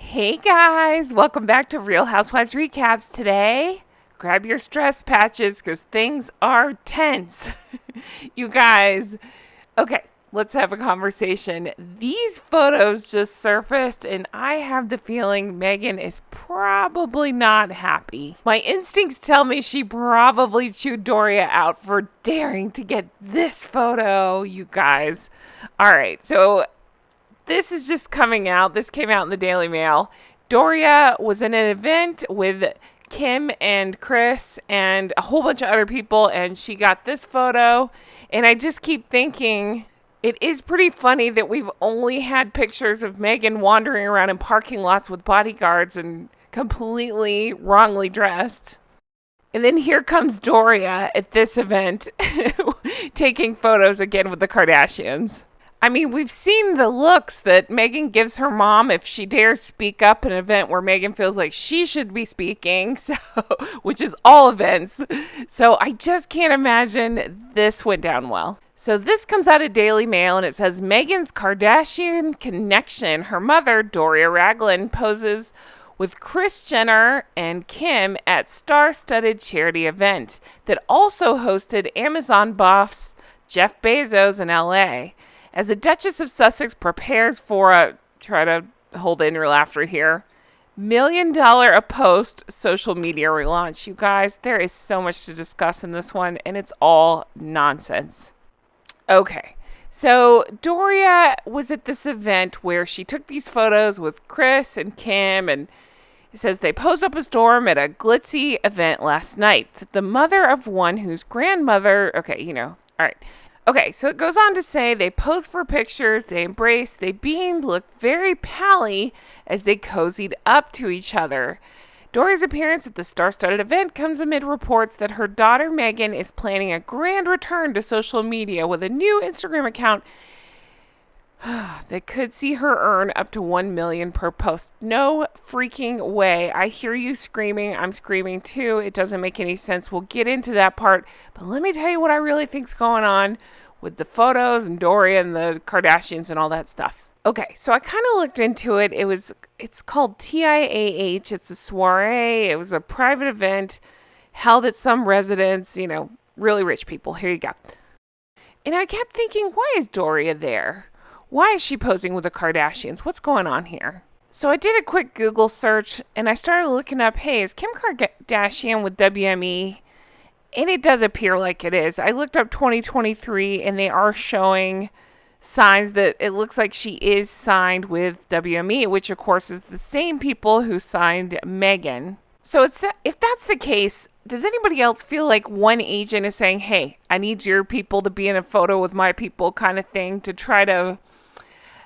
Hey guys, welcome back to Real Housewives Recaps today. Grab your stress patches because things are tense. You guys, okay, let's have a conversation. These photos just surfaced and I have the feeling Meghan is probably not happy. My instincts tell me she probably chewed Doria out for daring to get this photo, you guys. All right, so this is just coming out. This came out in the Daily Mail. Doria was in an event with Kim and Chris and a whole bunch of other people, and she got this photo. And I just keep thinking it is pretty funny that we've only had pictures of Meghan wandering around in parking lots with bodyguards and completely wrongly dressed. And then here comes Doria at this event taking photos again with the Kardashians. I mean, we've seen the looks that Meghan gives her mom if she dares speak up at an event where Meghan feels like she should be speaking, so which is all events. So I just can't imagine this went down well. So this comes out of Daily Mail and it says Meghan's Kardashian connection. Her mother, Doria Ragland, poses with Kris Jenner and Kim at star-studded charity event that also hosted Amazon boss Jeff Bezos in LA. As the Duchess of Sussex prepares for try to hold in your laughter here, $1 million a post social media relaunch. You guys, there is so much to discuss in this one, and it's all nonsense. Okay, so Doria was at this event where she took these photos with Chris and Kim, and it says they posed up a storm at a glitzy event last night. The mother of one whose grandmother, all right. Okay, so it goes on to say they posed for pictures, they embraced, they beamed, looked very pally as they cozied up to each other. Doria's appearance at the star-studded event comes amid reports that her daughter Meghan is planning a grand return to social media with a new Instagram account that could see her earn up to $1 million per post. No freaking way. I hear you screaming. I'm screaming too. It doesn't make any sense. We'll get into that part. But let me tell you what I really think's going on with the photos and Doria and the Kardashians and all that stuff. Okay, so I kind of looked into it. It's called TIAH. It's a soiree. It was a private event held at some residence, really rich people. Here you go. And I kept thinking, why is Doria there? Why is she posing with the Kardashians? What's going on here? So I did a quick Google search and I started looking up, hey, is Kim Kardashian with WME? And it does appear like it is. I looked up 2023 and they are showing signs that it looks like she is signed with WME, which of course is the same people who signed Meghan. So if that's the case, does anybody else feel like one agent is saying, hey, I need your people to be in a photo with my people kind of thing to try to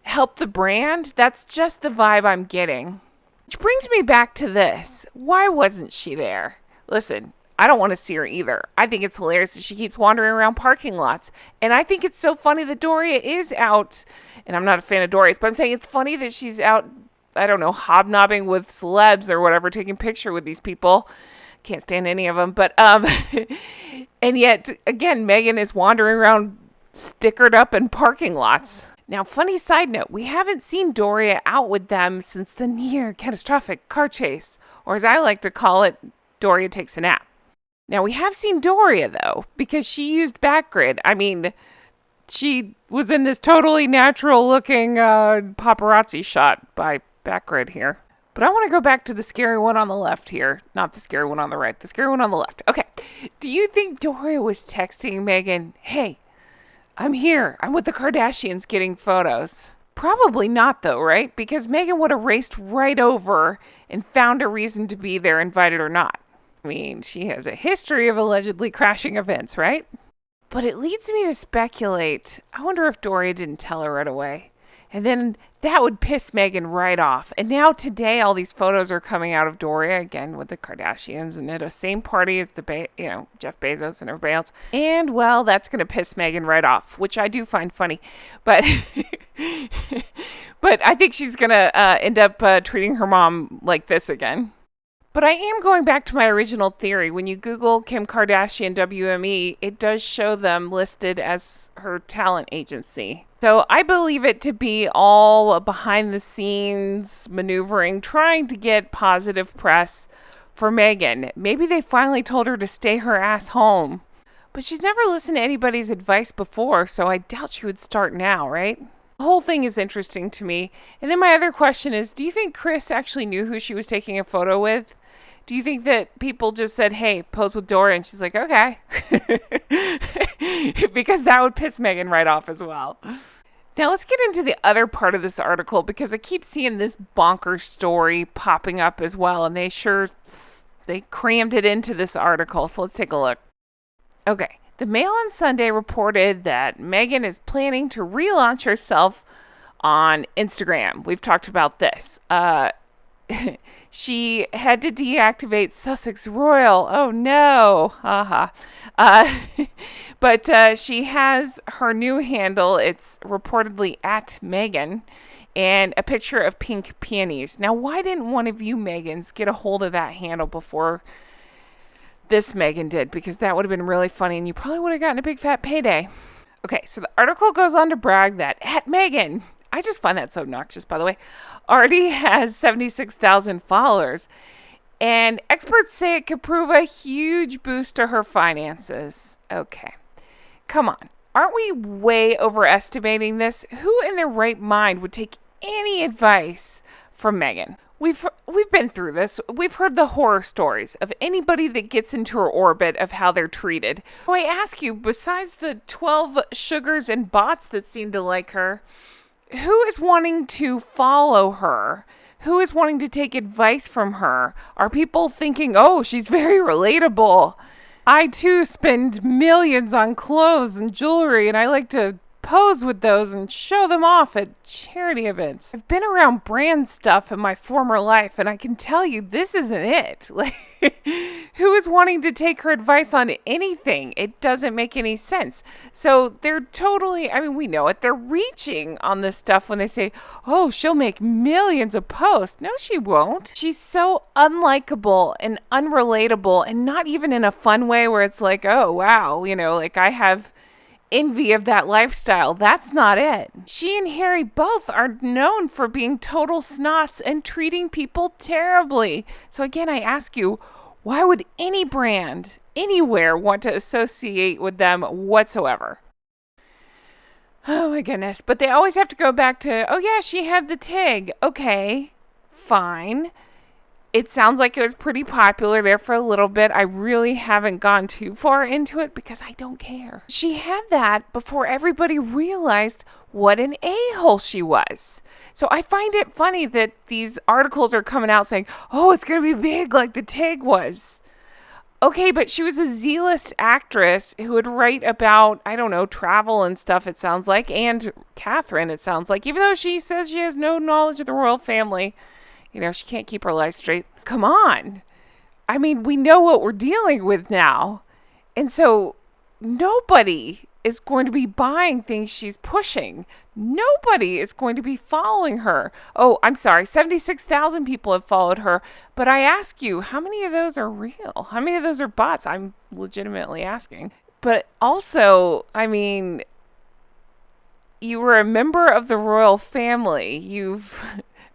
help the brand? That's just the vibe I'm getting. Which brings me back to this. Why wasn't she there? Listen, I don't want to see her either. I think it's hilarious that she keeps wandering around parking lots. And I think it's so funny that Doria is out. And I'm not a fan of Doria's, but I'm saying it's funny that she's out, I don't know, hobnobbing with celebs or whatever, taking a picture with these people. Can't stand any of them. But, and yet, again, Meghan is wandering around stickered up in parking lots. Now, funny side note, we haven't seen Doria out with them since the near catastrophic car chase, or as I like to call it, Doria takes a nap. Now, we have seen Doria, though, because she used backgrid. I mean, she was in this totally natural-looking paparazzi shot by backgrid here. But I want to go back to the scary one on the left here. Not the scary one on the right, the scary one on the left. Okay, do you think Doria was texting Meghan, hey, I'm here. I'm with the Kardashians getting photos? Probably not, though, right? Because Meghan would have raced right over and found a reason to be there, invited or not. I mean, she has a history of allegedly crashing events, right? But it leads me to speculate. I wonder if Doria didn't tell her right away. And then that would piss Meghan right off. And now today, all these photos are coming out of Doria again with the Kardashians and at the same party as Jeff Bezos and everybody else. And well, that's going to piss Meghan right off, which I do find funny. But but I think she's going to end up treating her mom like this again. But I am going back to my original theory. When you Google Kim Kardashian WME, it does show them listed as her talent agency. So I believe it to be all behind the scenes maneuvering, trying to get positive press for Meghan. Maybe they finally told her to stay her ass home. But she's never listened to anybody's advice before, so I doubt she would start now, right? The whole thing is interesting to me. And then my other question is, do you think Chris actually knew who she was taking a photo with? Do you think that people just said, hey, pose with Doria, and she's like, okay. Because that would piss Meghan right off as well. Now let's get into the other part of this article, because I keep seeing this bonker story popping up as well, and they crammed it into this article. So let's take a look. Okay. The Mail on Sunday reported that Meghan is planning to relaunch herself on Instagram. We've talked about this. She had to deactivate Sussex Royal. Oh no. Haha. But she has her new handle. It's reportedly at Meghan, and a picture of pink peonies. Now, why didn't one of you Meghans get a hold of that handle before this Meghan did? Because that would have been really funny, and you probably would have gotten a big fat payday. Okay, so the article goes on to brag that at Meghan, I just find that so obnoxious, by the way, already has 76,000 followers. And experts say it could prove a huge boost to her finances. Okay, come on. Aren't we way overestimating this? Who in their right mind would take any advice from Meghan? We've been through this. We've heard the horror stories of anybody that gets into her orbit of how they're treated. So I ask you, besides the 12 sugars and bots that seem to like her, who is wanting to follow her? Who is wanting to take advice from her? Are people thinking, oh, she's very relatable. I too spend millions on clothes and jewelry, and I like to pose with those and show them off at charity events. I've been around brand stuff in my former life, and I can tell you this isn't it. Like, who is wanting to take her advice on anything? It doesn't make any sense. So they're totally, I mean, we know it. They're reaching on this stuff when they say, oh, she'll make millions of posts. No, she won't. She's so unlikable and unrelatable, and not even in a fun way where it's like, oh, wow, like I have envy of that lifestyle. That's not it. She and Harry both are known for being total snots and treating people terribly. So again, I ask you, why would any brand anywhere want to associate with them whatsoever? Oh my goodness. But they always have to go back to, oh yeah, she had the TIG. Okay, fine. It sounds like it was pretty popular there for a little bit. I really haven't gone too far into it because I don't care. She had that before everybody realized what an a-hole she was. So I find it funny that these articles are coming out saying, oh, it's going to be big like the TIG was. Okay, but she was a Z-list actress who would write about, I don't know, travel and stuff, it sounds like, and Catherine, it sounds like, even though she says she has no knowledge of the royal family. She can't keep her life straight. Come on. I mean, we know what we're dealing with now. And so nobody is going to be buying things she's pushing. Nobody is going to be following her. Oh, I'm sorry. 76,000 people have followed her. But I ask you, how many of those are real? How many of those are bots? I'm legitimately asking. But also, I mean, you were a member of the royal family. You've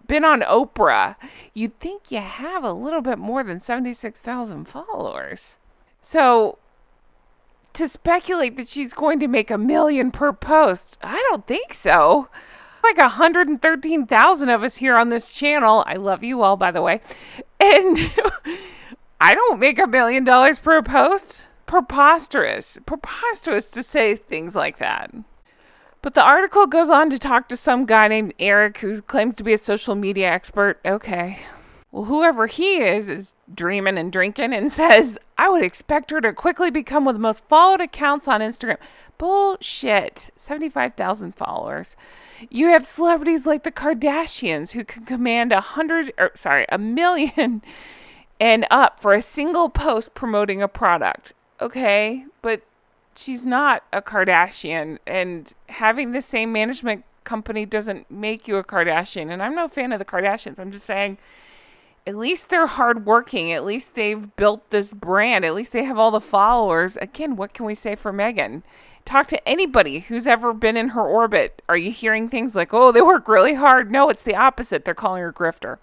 been on Oprah. You'd think you have a little bit more than 76,000 followers. So to speculate that she's going to make $1 million per post, I don't think so. Like 113,000 of us here on this channel. I love you all, by the way. And I don't make $1 million per post. Preposterous to say things like that. But the article goes on to talk to some guy named Eric who claims to be a social media expert. Okay. Well, whoever he is dreaming and drinking and says, I would expect her to quickly become one of the most followed accounts on Instagram. Bullshit. 75,000 followers. You have celebrities like the Kardashians who can command $1 million and up for a single post promoting a product. Okay, but she's not a Kardashian, and having the same management company doesn't make you a Kardashian. And I'm no fan of the Kardashians. I'm just saying, At least they're hardworking. At least they've built this brand. At least they have all the followers. Again, what can we say for Meghan? Talk to anybody who's ever been in her orbit. Are you hearing things like, oh, they work really hard? No, it's the opposite. They're calling her grifter.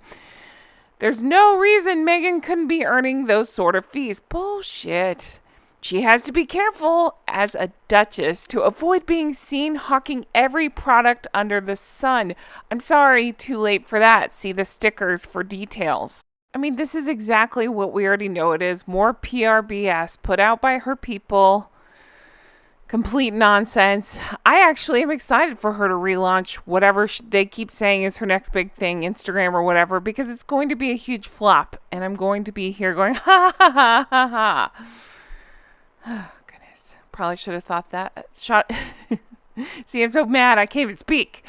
There's no reason Meghan couldn't be earning those sort of fees. Bullshit. She has to be careful as a duchess to avoid being seen hawking every product under the sun. I'm sorry, too late for that. See the stickers for details. I mean, this is exactly what we already know it is. More PR BS put out by her people. Complete nonsense. I actually am excited for her to relaunch whatever they keep saying is her next big thing, Instagram or whatever, because it's going to be a huge flop. And I'm going to be here going, ha ha ha ha ha. Oh, goodness. Probably should have thought that. See, I'm so mad I can't even speak.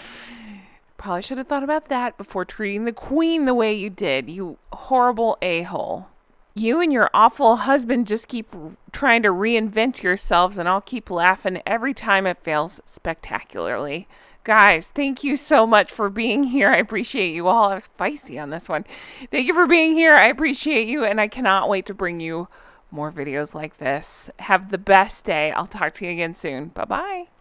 Probably should have thought about that before treating the queen the way you did, you horrible a-hole. You and your awful husband just keep trying to reinvent yourselves, and I'll keep laughing every time it fails spectacularly. Guys, thank you so much for being here. I appreciate you all. I was feisty on this one. Thank you for being here. I appreciate you, and I cannot wait to bring you more videos like this. Have the best day. I'll talk to you again soon. Bye-bye.